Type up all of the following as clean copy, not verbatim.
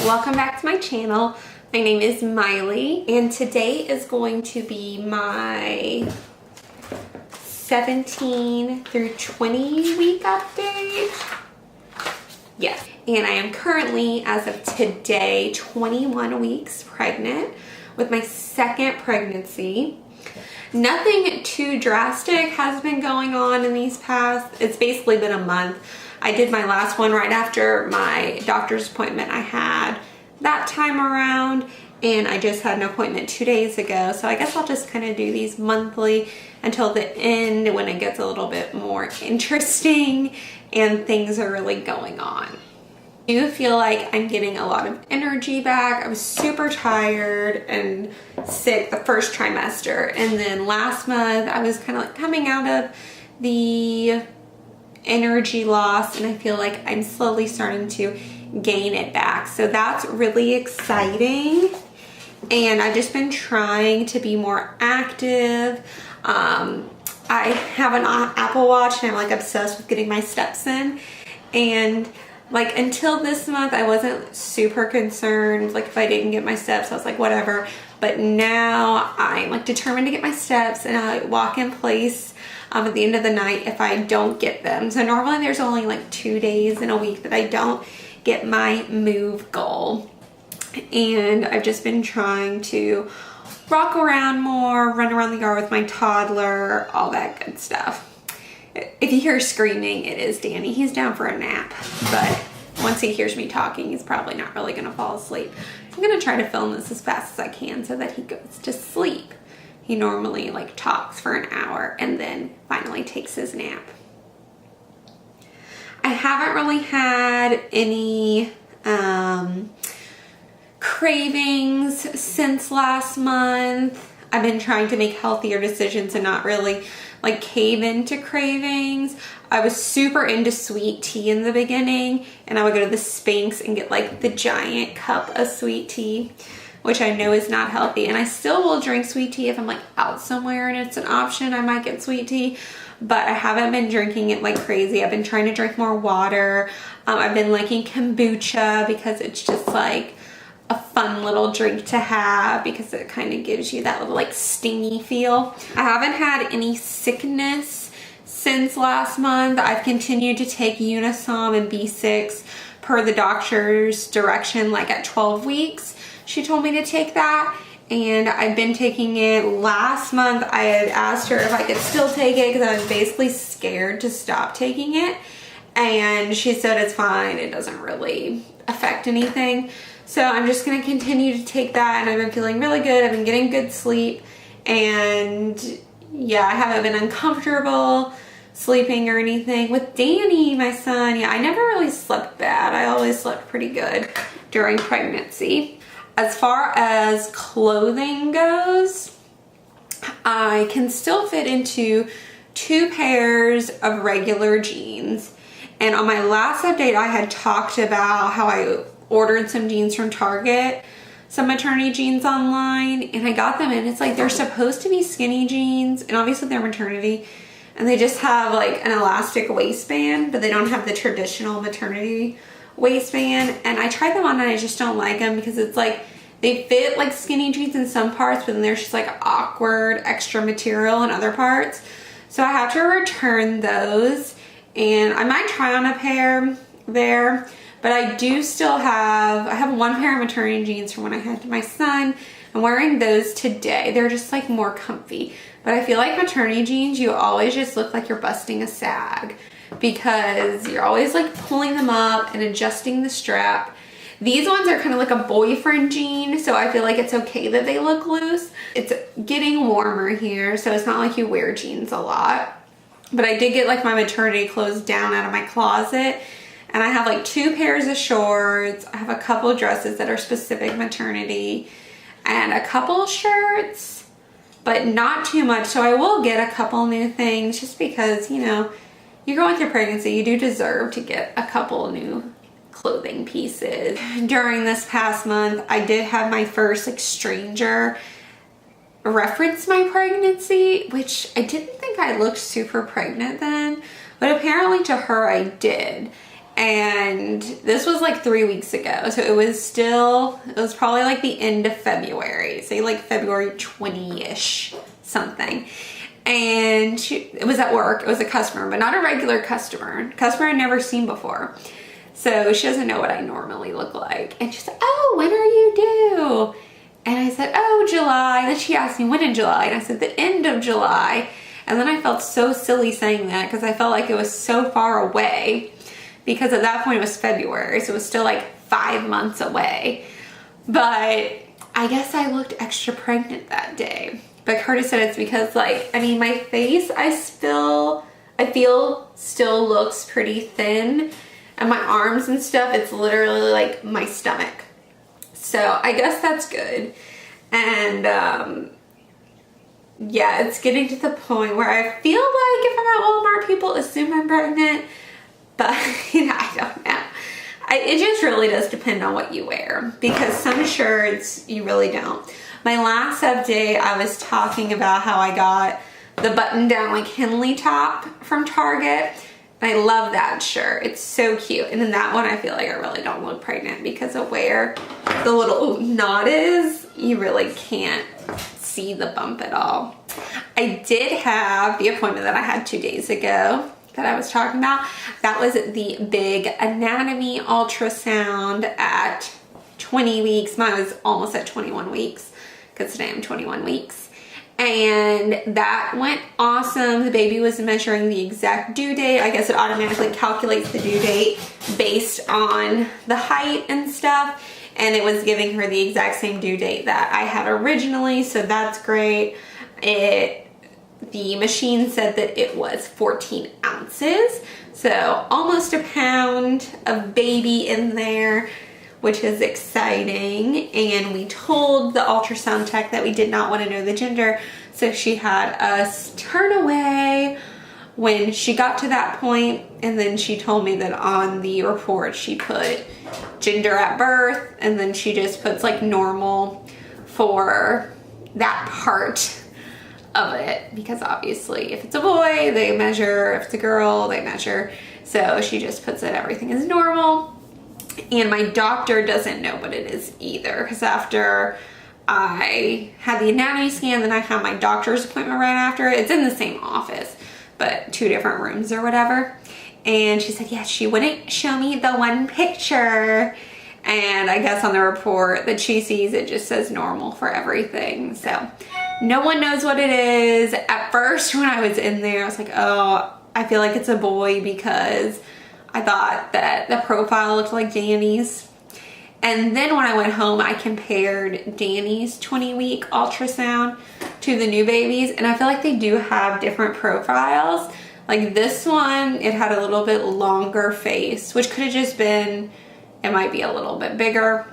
welcome back to my channel. My name is Miley and today is going to be my 17 through 20 week update. Yes, and I am currently, as of today, 21 weeks pregnant with my second pregnancy. Nothing too drastic has been going on in these past, it's basically been a month. I did my last one right after my doctor's appointment I had that time around, and I just had an appointment 2 days ago. So I guess I'll just kind of do these monthly until the end when it gets a little bit more interesting and things are really going on. I do feel like I'm getting a lot of energy back. I was super tired and sick the first trimester, and then last month I was kind of like coming out of the energy loss, and I feel like I'm slowly starting to gain it back. So that's really exciting, and I've just been trying to be more active. I have an Apple Watch and I'm like obsessed with getting my steps in, and like until this month I wasn't super concerned. Like if I didn't get my steps, I was like whatever, but now I'm like determined to get my steps, and I walk in place at the end of the night if I don't get them. So normally there's only like 2 days in a week that I don't get my move goal, and I've just been trying to walk around more, run around the yard with my toddler, all that good stuff. If you hear screaming, it is Danny. He's down for a nap, but once he hears me talking, he's probably not really gonna fall asleep. I'm gonna try to film this as fast as I can so that he goes to sleep. He normally like talks for an hour and then finally takes his nap. I haven't really had any cravings since last month. I've been trying to make healthier decisions and not really like cave into cravings. I was super into sweet tea in the beginning, and I would go to the Spanx and get like the giant cup of sweet tea, which I know is not healthy. And I still will drink sweet tea if I'm like out somewhere and it's an option. I might get sweet tea, but I haven't been drinking it like crazy. I've been trying to drink more water. I've been liking kombucha because it's just like a fun little drink to have because it kind of gives you that little like stingy feel. I haven't had any sickness since last month. I've continued to take Unisom and B6 per the doctor's direction, like at 12 weeks. She told me to take that, and I've been taking it. Last month I had asked her if I could still take it because I was basically scared to stop taking it, and she said it's fine, it doesn't really affect anything. So I'm just going to continue to take that, and I've been feeling really good. I've been getting good sleep, and yeah, I haven't been uncomfortable sleeping or anything. With Danny, my son, yeah, I never really slept bad. I always slept pretty good during pregnancy. As far as clothing goes, I can still fit into 2 pairs of regular jeans. And on my last update, I had talked about how I ordered some jeans from Target, some maternity jeans online, and I got them, and it's like they're supposed to be skinny jeans, and obviously they're maternity, and they just have like an elastic waistband, but they don't have the traditional maternity waistband. And I tried them on and I just don't like them because it's like they fit like skinny jeans in some parts, but then there's just like awkward extra material in other parts. So I have to return those, and I might try on a pair there. But I do still have, I have 1 pair of maternity jeans from when I had my son. I'm wearing those today. They're just like more comfy. But I feel like maternity jeans, you always just look like you're busting a sag because you're always like pulling them up and adjusting the strap. These ones are kind of like a boyfriend jean, so I feel like it's okay that they look loose. It's getting warmer here, so it's not like you wear jeans a lot. But I did get like my maternity clothes down out of my closet. And I have like 2 pairs of shorts. I have a couple of dresses that are specific maternity and a couple of shirts, but not too much. So I will get a couple new things just because, you know, you're going through pregnancy. You do deserve to get a couple new clothing pieces. During this past month, I did have my first like stranger reference my pregnancy, which I didn't think I looked super pregnant then, but apparently to her I did. And this was like 3 weeks ago. So it was probably like the end of February. Say like February 20-ish something. And it was at work. It was a customer, but not a regular customer. Customer I'd never seen before. So she doesn't know what I normally look like. And she said, oh, when are you due? And I said, oh, July. And then she asked me, when in July? And I said, the end of July. And then I felt so silly saying that because I felt like it was so far away. Because at that point it was February. So it was still like 5 months away. But I guess I looked extra pregnant that day. But Curtis said it's because like, I mean, my face, I feel still looks pretty thin. And my arms and stuff, it's literally like my stomach. So I guess that's good. And yeah, it's getting to the point where I feel like if I'm at Walmart, people assume I'm pregnant. But you know, I don't know. It just really does depend on what you wear. Because some shirts, you really don't. My last update, I was talking about how I got the button down like Henley top from Target. And I love that shirt. It's so cute. And then that one, I feel like I really don't look pregnant because of where the little knot is. You really can't see the bump at all. I did have the appointment that I had 2 days ago that I was talking about. That was the big anatomy ultrasound at 20 weeks. Mine was almost at 21 weeks because today I'm 21 weeks. And that went awesome. The baby was measuring the exact due date. I guess it automatically calculates the due date based on the height and stuff. And it was giving her the exact same due date that I had originally. So that's great. The machine said that it was 14 ounces. So almost a pound of baby in there, which is exciting. And we told the ultrasound tech that we did not want to know the gender, so she had us turn away when she got to that point. And then she told me that on the report she put gender at birth, and then she just puts like normal for that part of it, because obviously if it's a boy they measure, if it's a girl they measure, so she just puts that everything is normal. And my doctor doesn't know what it is either, because after I had the anatomy scan, then I had my doctor's appointment right after. It's in the same office, but 2 different rooms or whatever. And she said, yeah, she wouldn't show me the one picture. And I guess on the report that she sees, it just says normal for everything. So no one knows what it is. At first, when I was in there, I was like, oh, I feel like it's a boy, because I thought that the profile looked like Danny's. And then when I went home, I compared Danny's 20-week ultrasound to the new baby's, and I feel like they do have different profiles. Like this one, it had a little bit longer face, which could have just been, it might be a little bit bigger.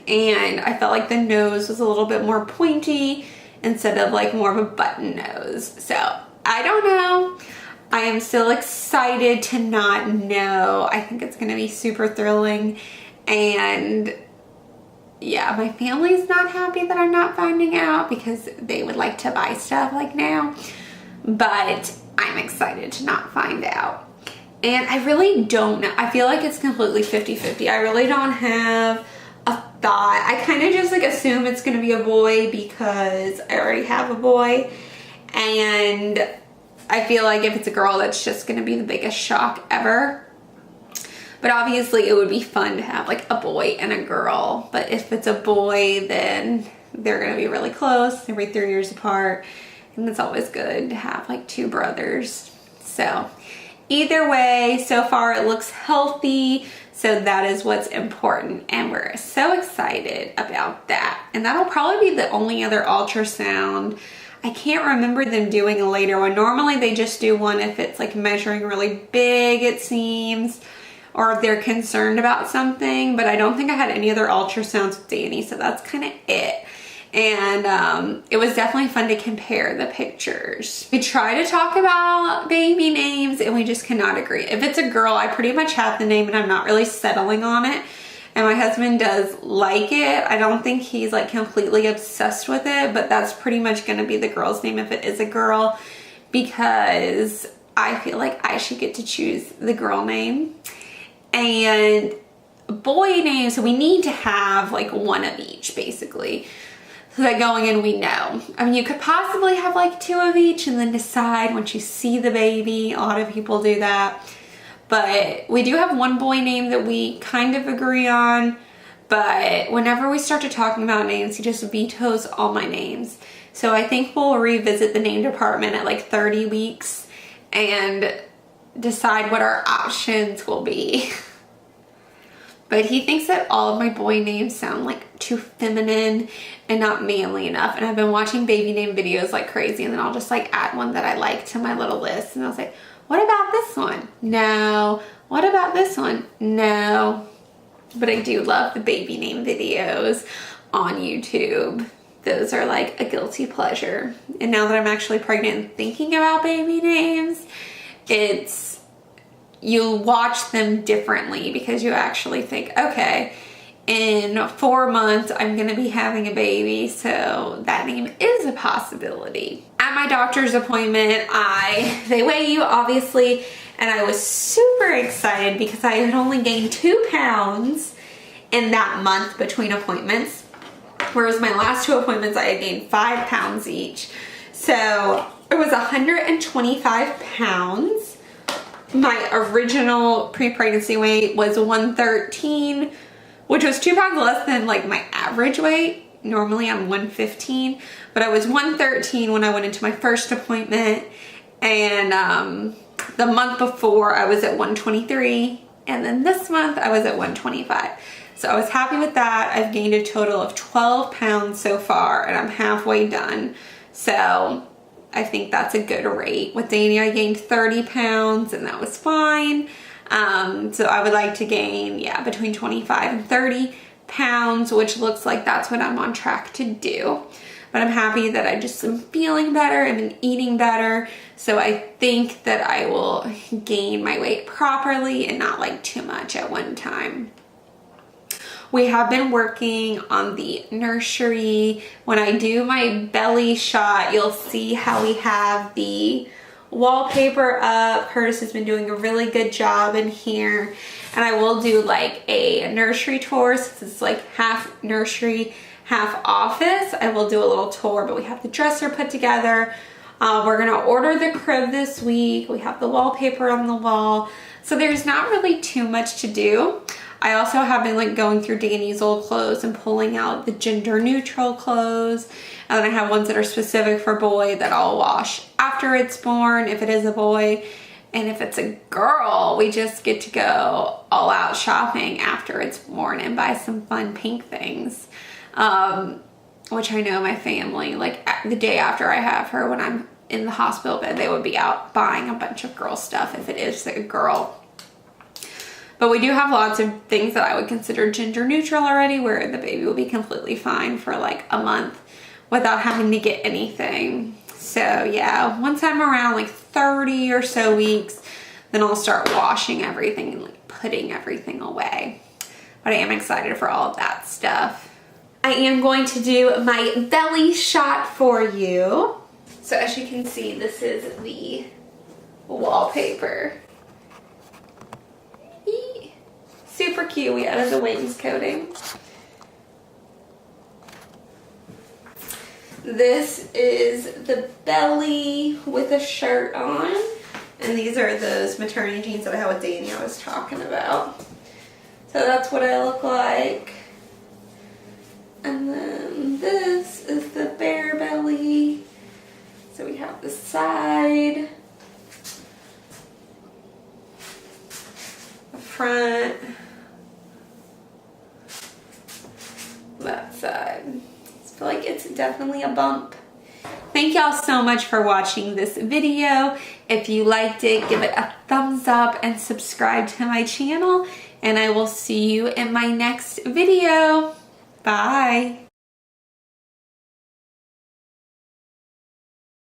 And I felt like the nose was a little bit more pointy instead of like more of a button nose. So I don't know. I am still excited to not know. I think it's going to be super thrilling. And yeah, my family's not happy that I'm not finding out, because they would like to buy stuff like now. But I'm excited to not find out. And I really don't know. I feel like it's completely 50-50. I really don't have a thought. I kind of just like assume it's going to be a boy because I already have a boy. And I feel like if it's a girl, that's just going to be the biggest shock ever. But obviously it would be fun to have like a boy and a girl. But if it's a boy, then they're going to be really close. They'll be 3 years apart. And it's always good to have like 2 brothers. So either way, so far it looks healthy. So that is what's important. And we're so excited about that. And that'll probably be the only other ultrasound. I can't remember them doing a later one. Normally they just do one if it's like measuring really big, it seems, or if they're concerned about something. But I don't think I had any other ultrasounds with Danny, so that's kind of it. And it was definitely fun to compare the pictures. We try to talk about baby names and we just cannot agree. If it's a girl, I pretty much have the name and I'm not really settling on it. And my husband does like it. I don't think he's like completely obsessed with it, but that's pretty much going to be the girl's name if it is a girl, because I feel like I should get to choose the girl name. And boy names, so we need to have like one of each basically. So that going in we know. I mean, you could possibly have like 2 of each and then decide once you see the baby. A lot of people do that. But we do have one boy name that we kind of agree on. But whenever we start to talking about names, he just vetoes all my names. So I think we'll revisit the name department at like 30 weeks and decide what our options will be. But he thinks that all of my boy names sound like too feminine and not manly enough. And I've been watching baby name videos like crazy, and then I'll just like add one that I like to my little list. And I'll say, what about this one? No. What about this one? No. But I do love the baby name videos on YouTube. Those are like a guilty pleasure. And now that I'm actually pregnant and thinking about baby names, you watch them differently because you actually think, okay, in 4 months, I'm going to be having a baby. So that name is a possibility. At my doctor's appointment, they weigh you obviously, and I was super excited because I had only gained 2 pounds in that month between appointments. Whereas my last 2 appointments, I had gained 5 pounds each. So it was 125 pounds. My original pre-pregnancy weight was 113, which was 2 pounds less than like my average weight. Normally I'm 115, but I was 113 when I went into my first appointment. And the month before I was at 123. And then this month I was at 125. So I was happy with that. I've gained a total of 12 pounds so far, and I'm halfway done. So I think that's a good rate. With Danny, I gained 30 pounds and that was fine. So I would like to gain, between 25 and 30 pounds, which looks like that's what I'm on track to do. But I'm happy that I just am feeling better. I've been eating better. So I think that I will gain my weight properly and not like too much at one time. We have been working on the nursery. When I do my belly shot, you'll see how we have the wallpaper up. Curtis has been doing a really good job in here. And I will do like a nursery tour since it's like half nursery, half office. I will do a little tour, but we have the dresser put together. We're gonna order the crib this week. We have the wallpaper on the wall. So there's not really too much to do. I also have been like going through Danny's old clothes and pulling out the gender neutral clothes. And then I have ones that are specific for boy that I'll wash after it's born if it is a boy. And if it's a girl, we just get to go all out shopping after it's born and buy some fun pink things. Which I know my family, like the day after I have her, when I'm in the hospital bed, they would be out buying a bunch of girl stuff if it is a girl. But we do have lots of things that I would consider gender neutral already, where the baby will be completely fine for like a month without having to get anything. So yeah, once I'm around like 30 or so weeks, then I'll start washing everything and like putting everything away. But I am excited for all of that stuff. I am going to do my belly shot for you. So as you can see, this is the wallpaper. Super cute. We added the wainscoting. This is the belly with a shirt on. And these are those maternity jeans that I have with Danny I was talking about. So that's what I look like. And then this is the bare belly. So we have the side, the front, that side. I feel like it's definitely a bump. Thank y'all so much for watching this video. If you liked it, give it a thumbs up and subscribe to my channel. And I will see you in my next video. Bye.